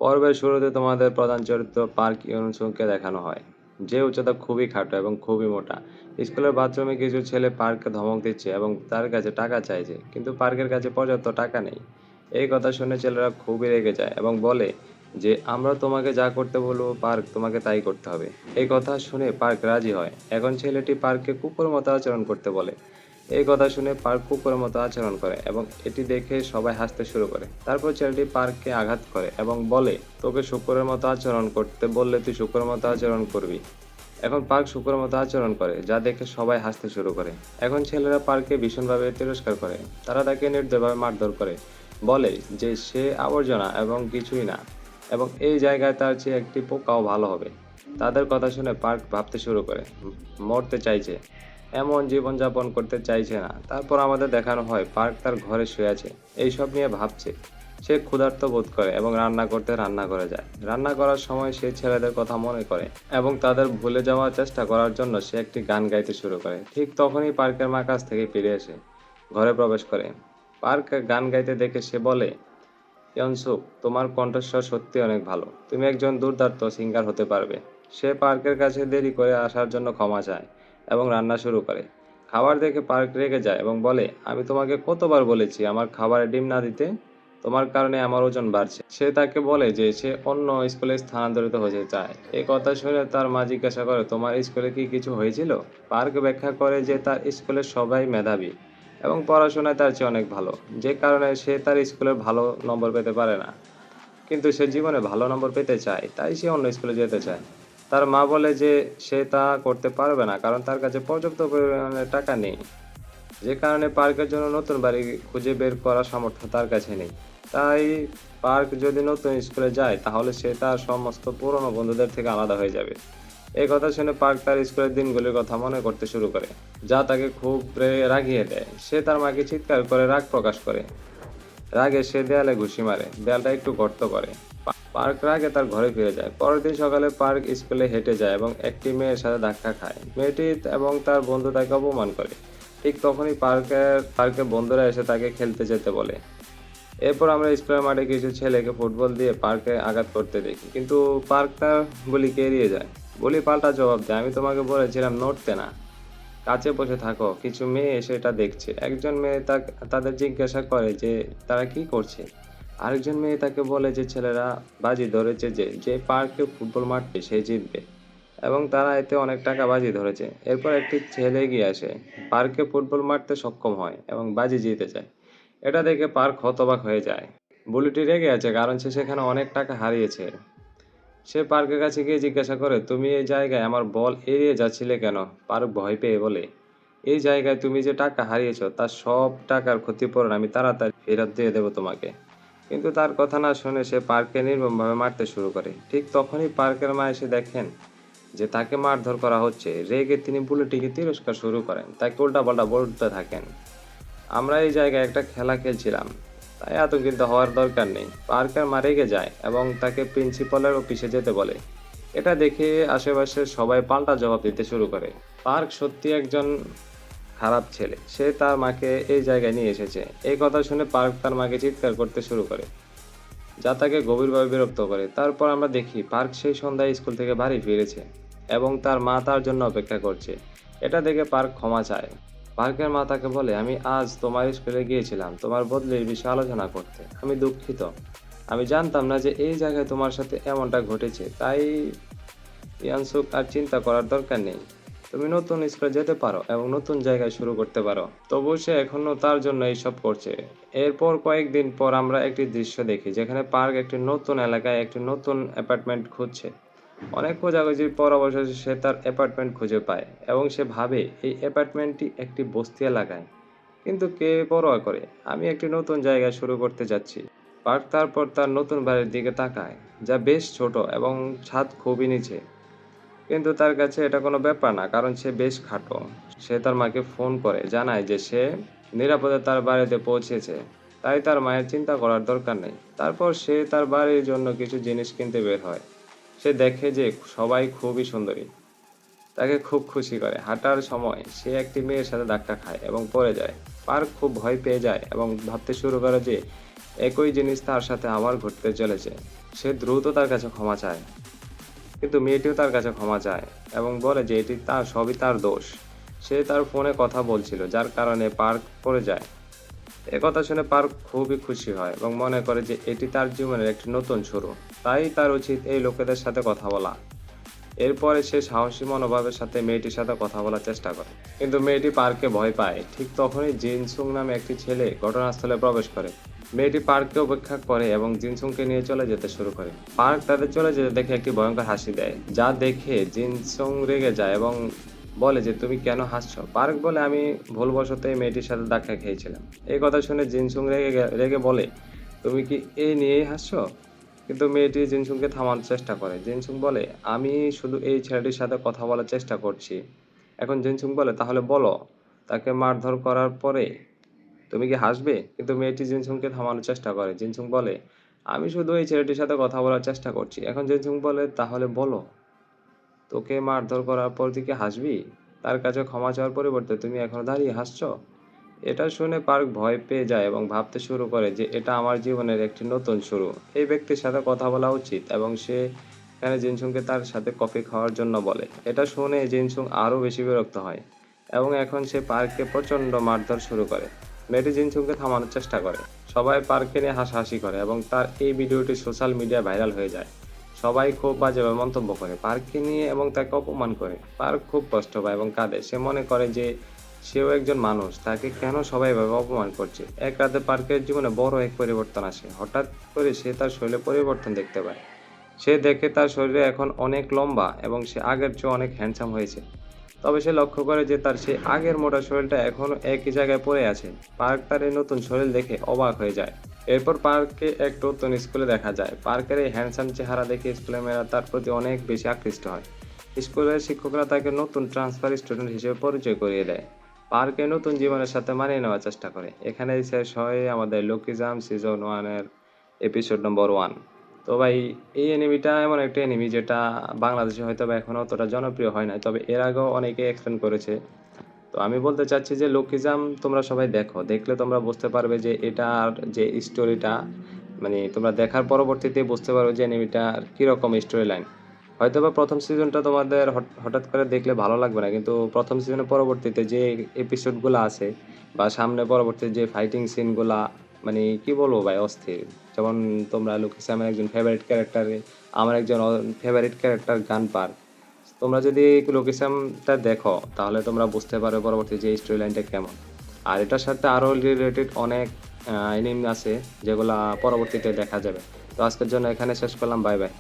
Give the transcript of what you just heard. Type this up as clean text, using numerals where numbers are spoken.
পর্বের শুরুতে তোমাদের প্রধান চরিত্র পার্ক ইউন-সুংকে দেখানো হয়, যে উচ্চতা খুবই খাটো এবং খুবই মোটা। স্কুলের বাথরুমে কিছু ছেলে পার্ককে ধমক দিচ্ছে এবং তার কাছে টাকা চাইছে, কিন্তু পার্কের কাছে পর্যাপ্ত টাকা নেই। এই কথা শুনে ছেলেরা খুবই রেগে যায় এবং বলে যে আমরা তোমাকে যা করতে বলবো পার্ক, তোমাকে তাই করতে হবে। এই কথা শুনে পার্ক রাজি হয়। এখন ছেলেটি পার্ককে কুকুরের মতো আচরণ করতে বলে। এই কথা শুনে পার্ক কুকুরের মতো আচরণ করে এবং এটি দেখে সবাই হাসতে শুরু করে। তারপর ছেলেটি পার্ককে আঘাত করে এবং বলে, তোকে শুকরের মতো আচরণ করতে বললে তুই শুকরের মতো আচরণ করবি। এখন পার্ক শুকরের মতো আচরণ করে, যা দেখে সবাই হাসতে শুরু করে। এখন ছেলেরা পার্ককে ভীষণভাবে তিরস্কার করে। তারা তাকে নির্দয়ভাবে মারধর করে, বলে যে সে আবর্জনা এবং কিছুই না, এবং এই জায়গায় তার চেয়ে একটি পোকাও ভালো হবে। তাদের কথা শুনে পার্ক ভাবতে শুরু করে, মরতে চাইছে, এমন জীবনযাপন করতে চাইছে না। তারপর আমাদের দেখানো হয় পার্ক তার ঘরে শুয়ে আছে, এইসব নিয়ে ভাবছে। সে ক্ষুধার্ত বোধ করে এবং রান্না করতে রান্না করে যায়। রান্না করার সময় সে ছেলেদের কথা মনে করে এবং তাদের ভুলে যাওয়ার চেষ্টা করার জন্য সে একটি গান গাইতে শুরু করে। ঠিক তখনই পার্কের মা কাছ থেকে ফিরে এসে ঘরে প্রবেশ করে। পার্ক গান গাইতে দেখে সে বলে, ইয়নসুক, তোমার কণ্ঠস্বর সত্যি অনেক ভালো, তুমি একজন দুর্দান্ত সিঙ্গার হতে পারবে। সে পার্কের কাছে দেরি করে আসার জন্য ক্ষমা চায় এবং রান্না শুরু করে। খাবার দেখে পার্ক রেগে যায় এবং বলে, আমি তোমাকে কতবার বলেছি আমার খাবারে ডিম না দিতে, তোমার কারণে আমার ওজন বাড়ছে। সে তাকে বলে যে সে অন্য স্কুলে স্থানান্তরিত হতে চায়। এই কথা শুনে তার মা জিজ্ঞাসা করে, তোমার স্কুলে কি কিছু হয়েছিল? পার্ক ব্যাখ্যা করে যে তার স্কুলের সবাই মেধাবী এবং পড়াশোনায় তার চেয়ে অনেক ভালো, যে কারণে সে তার স্কুলে ভালো নম্বর পেতে পারে না। কিন্তু সে জীবনে ভালো নম্বর পেতে চায়, তাই সে অন্য স্কুলে যেতে চায়। তার মা বলে যে সে তা করতে পারবে না কারণ তার কাছে পর্যাপ্ত পরিমাণে টাকা নেই, যে কারণে পার্কের জন্য নতুন বাড়ি খুঁজে বের করার সামর্থ্য তার কাছে নেই। তাই পার্ক যদি নতুন স্কুলে যায় তাহলে সে তার সমস্ত পুরনো বন্ধুদের থেকে আলাদা হয়ে যাবে। এই কথা শুনে পার্ক তার স্কুলের দিনগুলির কথা মনে করতে শুরু করে, যা তাকে খুব রাগিয়ে দেয়। সে তার মাকে চিৎকার করে রাগ প্রকাশ করে। রাগে সে দেয়ালে ঘুষি মারে, দেয়ালটা একটু গর্ত করে। পার্ক রাগে তার ঘরে ফিরে যায়। পরের দিন সকালে পার্ক স্কুলে হেঁটে যায় এবং একটি মেয়ের সাথে ধাক্কা খায়। মেয়েটি এবং তার বন্ধু তাকে অপমান করে। ঠিক তখনই পার্কের বন্ধুরা এসে তাকে খেলতে যেতে বলে। এরপর আমরা স্কুলের মাঠে কিছু ছেলেকে ফুটবল দিয়ে পার্কে আঘাত করতে দেখি, কিন্তু পার্ক তার গুলিকে এড়িয়ে যায়। গুলি পাল্টা জবাব দেয়, আমি তোমাকে বলেছিলাম নড়তে না, কাছে বসে থাকো। কিছু মেয়ে এসে এটা দেখছে। একজন মেয়ে তাদের জিজ্ঞাসা করে যে তারা কি করছে। আরেকজন মেয়ে তাকে বলে যে ছেলেরা বাজি ধরেছে যে যে পার্কে ফুটবল মারবে সে জিতবে, এবং তারা এতে অনেক টাকা বাজি ধরেছে। এরপর একটি ছেলে এগিয়ে আসে, পার্কে ফুটবল মারতে সক্ষম হয় এবং বাজি জিতে যায়। এটা দেখে পার্ক হতবাক হয়ে যায়। বুলিটি রেগে আছে কারণ সে সেখানে অনেক টাকা হারিয়েছে। সে পার্কের কাছে গিয়ে জিজ্ঞাসা করে, তুমি এই জায়গায় আমার বল এড়িয়ে যাচ্ছিলে কেন? পার্ক ভয় পেয়ে বলে, এই জায়গায় তুমি যে টাকা হারিয়েছো তার সব টাকার ক্ষতিপূরণ আমি তাড়াতাড়ি ফেরত দিয়ে দেবো তোমাকে। কিন্তু তার কথা না শুনে সে পার্ককে নির্মমভাবে মারতে শুরু করে। ঠিক তখনই পার্কের মা এসে দেখেন যে তাকে মারধর করা হচ্ছে। রেগে তিনি বুলেটিকে তিরস্কার শুরু করেন, তাকে উল্টাপাল্টা বলতে থাকেন, আমরা এই জায়গায় একটা খেলা খেলছিলাম, তাই আতঙ্কিত হওয়ার দরকার নেই। পার্কার মা রেগে যায় এবং তাকে প্রিন্সিপালের অফিসে যেতে বলে। এটা দেখে আশেপাশের সবাই পাল্টা জবাব দিতে শুরু করে। পার্ক সত্যি একজন খারাপ ছেলে, সে তার মাকে এই জায়গায় নিয়ে এসেছে। এই কথা শুনে পার্ক তার মাকে চিৎকার করতে শুরু করে, যা তাকে গভীরভাবে বিরক্ত করে। তারপর আমরা দেখি পার্ক সেই সন্ধ্যায় স্কুল থেকে বাড়ি ফিরেছে এবং তার মা তার জন্য অপেক্ষা করছে। এটা দেখে পার্ক ক্ষমা চায়। পার্কের মা তাকে বলে, আমি আজ তোমার স্কুলে গিয়েছিলাম তোমার বদলির বিষয়ে আলোচনা করতে, আমি দুঃখিত। আমি জানতাম না যে এই জায়গায় তোমার সাথে এমনটা ঘটেছে। তাই ইয়ানসুক, আর চিন্তা করার দরকার নেই, তুমি নতুন স্কুলে যেতে পারো এবং নতুন জায়গায় শুরু করতে পারো। তবু সে এখনো তার জন্য এইসব করছে। এরপর কয়েকদিন পর আমরা একটি দৃশ্য দেখি যেখানে পার্ক একটি নতুন এলাকায় একটি নতুন অ্যাপার্টমেন্ট খুঁজছে। অনেক খোঁজাখুঁজির পর অবশেষে সে তার অ্যাপার্টমেন্ট খুঁজে পায় এবং সে ভাবে এই অ্যাপার্টমেন্টটি একটি বস্তি এলাকায়, কিন্তু কে পরোয়া করে, আমি একটি নতুন জায়গায় শুরু করতে যাচ্ছি। পার্ক তারপর তার নতুন বাড়ির দিকে তাকায়, যা বেশ ছোট এবং ছাদ খুবই নিচে, কিন্তু তার কাছে এটা কোনো ব্যাপার না কারণ সে বেশ খাটো। সে তার মাকে ফোন করে জানায় যে সে নিরাপদে তার বাড়িতে পৌঁছেছে, তাই তার মায়ের চিন্তা করার দরকার নেই। তারপর সে তার বাড়ির জন্য কিছু জিনিস কিনতে বের হয়। সে দেখে যে সবাই খুবই সুন্দরী, তাকে খুব খুশি করে। হাঁটার সময় সে একটি মেয়ের সাথে ধাক্কা খায় এবং পড়ে যায়। পার্ক খুব ভয় পেয়ে যায় এবং ভাবতে শুরু করে যে একই জিনিস তার সাথে আবার ঘটতে চলেছে। সে দ্রুত তার কাছে ক্ষমা চায়, কিন্তু মেয়েটিও তার কাছে ক্ষমা চায় এবং বলে যে এটি সবই তার দোষ। সে তার ফোনে কথা বলছিল, যার কারণে পার্ক পড়ে যায়। একথা শুনে পার্ক খুবই খুশি হয় এবং মনে করে যে এটি তার জীবনের একটি নতুন শুরু। তাই তার উচিত এই লোকেদের সাথে কথা বলা। এরপরে সে সাহসী মনোভাবের সাথে মেয়েটির সাথে কথা বলার চেষ্টা করে, কিন্তু মেয়েটি পার্কে ভয় পায়। ঠিক তখনই জিনসুং নামে একটি ছেলে ঘটনাস্থলে প্রবেশ করে। মেয়েটি পার্ককে উপেক্ষা করে এবং জিনসুংকে নিয়ে চলে যেতে শুরু করে। পার্ক তাদের চলে যেতে দেখে একটি ভয়ঙ্কর হাসি দেয়, যা দেখে জিনসুং রেগে যায় এবং বলে যে তুমি কেন হাসছো। পার্ক বলে আমি ভুলবশত এই মেয়েটির সাথে ধাক্কা খেয়েছিলাম। এই কথা শুনে জিনসুং রেগে বলে তুমি কি এই নিয়েই হাসছো। কিন্তু মেয়েটি জিনসুংকে থামানোর চেষ্টা করে। জিনসুং বলে আমি শুধু এই ছেলেটির সাথে কথা বলার চেষ্টা করছি। এখন জিনসুং বলে তাহলে বলো, তাকে মারধর করার পরে তুমি কি হাসবে। কিন্তু মেয়েটি জিনসুংকে থামানোর চেষ্টা করে। জিনসুং বলে আমি শুধু এই ছেলেটির সাথে কথা বলার চেষ্টা করছি। এখন জিনসুং বলে তাহলে বলো, তোকে মারধর করার পর তুই কি হাসবি। তার কাছে ক্ষমা চাওয়ার পরিবর্তে তুমি এখনো দাঁড়িয়ে হাসছো। এটা শুনে পার্ক ভয় পেয়ে যায় এবং ভাবতে শুরু করে যে এটা আমার জীবনের একটি নতুন শুরু। এই ব্যক্তির সাথে কথা বলা উচিত এবং সে এখানে জিনসুংকে তার সাথে কফি খাওয়ার জন্য বলে। এটা শুনে জিনসুং আরও বেশি বিরক্ত হয় এবং এখন সে পার্ককে প্রচণ্ড মারধর শুরু করে। মেয়েটি জিনসুংকে থামানোর চেষ্টা করে। সবাই পার্ককে নিয়ে হাসাহাসি করে এবং তার এই ভিডিওটি সোশ্যাল মিডিয়ায় ভাইরাল হয়ে যায়। সবাই খুব বাজেভাবে মন্তব্য করে পার্ককে নিয়ে এবং তাকে অপমান করে। পার্ক খুব কষ্ট পায় এবং কাঁদে। সে মনে করে যে সেও একজন মানুষ, তাকে কেন সবাই এভাবে অপমান করছে। এক রাতে পার্কের জীবনে বড় এক পরিবর্তন আসে। হঠাৎ করে সে তার শরীরে পরিবর্তন দেখতে পায়। সে দেখে তার শরীরে এখন অনেক লম্বা এবং সে আগের চেয়ে অনেক হ্যান্ডসাম হয়েছে। তবে সে লক্ষ্য করে যে তার সেই আগের মোটা শরীরটা এখনো একই জায়গায় পড়ে আছে। পার্ক তার এই নতুন শরীর দেখে অবাক হয়ে যায়। এরপর পার্ককে এক নতুন স্কুলে দেখা যায়। পার্কের এই হ্যান্ডসাম চেহারা দেখে স্কুলের মেয়েরা তার প্রতি অনেক বেশি আকৃষ্ট হয়। স্কুলের শিক্ষকরা তাকে নতুন ট্রান্সফার স্টুডেন্ট হিসেবে পরিচয় করিয়ে দেয়। পার্কে নতুন জীবনের সাথে মানিয়ে নেওয়ার চেষ্টা করে। এখানেই শেষ হয় আমাদের লকিজাম সিজন 1 এর এপিসোড নম্বর 1। তো ভাই, এই অ্যানিমিটা এমন একটা অ্যানিমি যেটা বাংলাদেশে হয়তো বা এখন অতটা জনপ্রিয় হয় নাই, তবে এর আগেও অনেকে এক্সপ্লেন করেছে। তো আমি বলতে চাচ্ছি যে লকিজাম তোমরা সবাই দেখো, দেখলে তোমরা বুঝতে পারবে যে এটার যে স্টোরিটা, মানে তোমরা দেখার পরবর্তীতে বুঝতে পারবে যে অ্যানিমিটার কীরকম স্টোরি লাইন। হয়তো বা প্রথম সিজনটা তোমাদের হঠাৎ করে দেখলে ভালো লাগবে না, কিন্তু প্রথম সিজনের পরবর্তীতে যে এপিসোডগুলো আছে বা সামনে পরবর্তী যে ফাইটিং সিনগুলা, মানে কি বলবো ভাই, অস্থির। যেমন তোমরা লকিজামের একজন ফেভারিট ক্যারেক্টারে, আমার একজন ফেভারিট ক্যারেক্টার গানপার। তোমরা যদি লোকেশনটা দেখো তাহলে তোমরা বুঝতে পারবে পরবর্তী যে স্টোরি লাইনটা কেমন। আর এটার সাথে আরও রিলেটেড অনেক এনিমে আছে যেগুলা পরবর্তীতে দেখা যাবে। তো আজকের জন্য এখানে শেষ করলাম। Bye bye.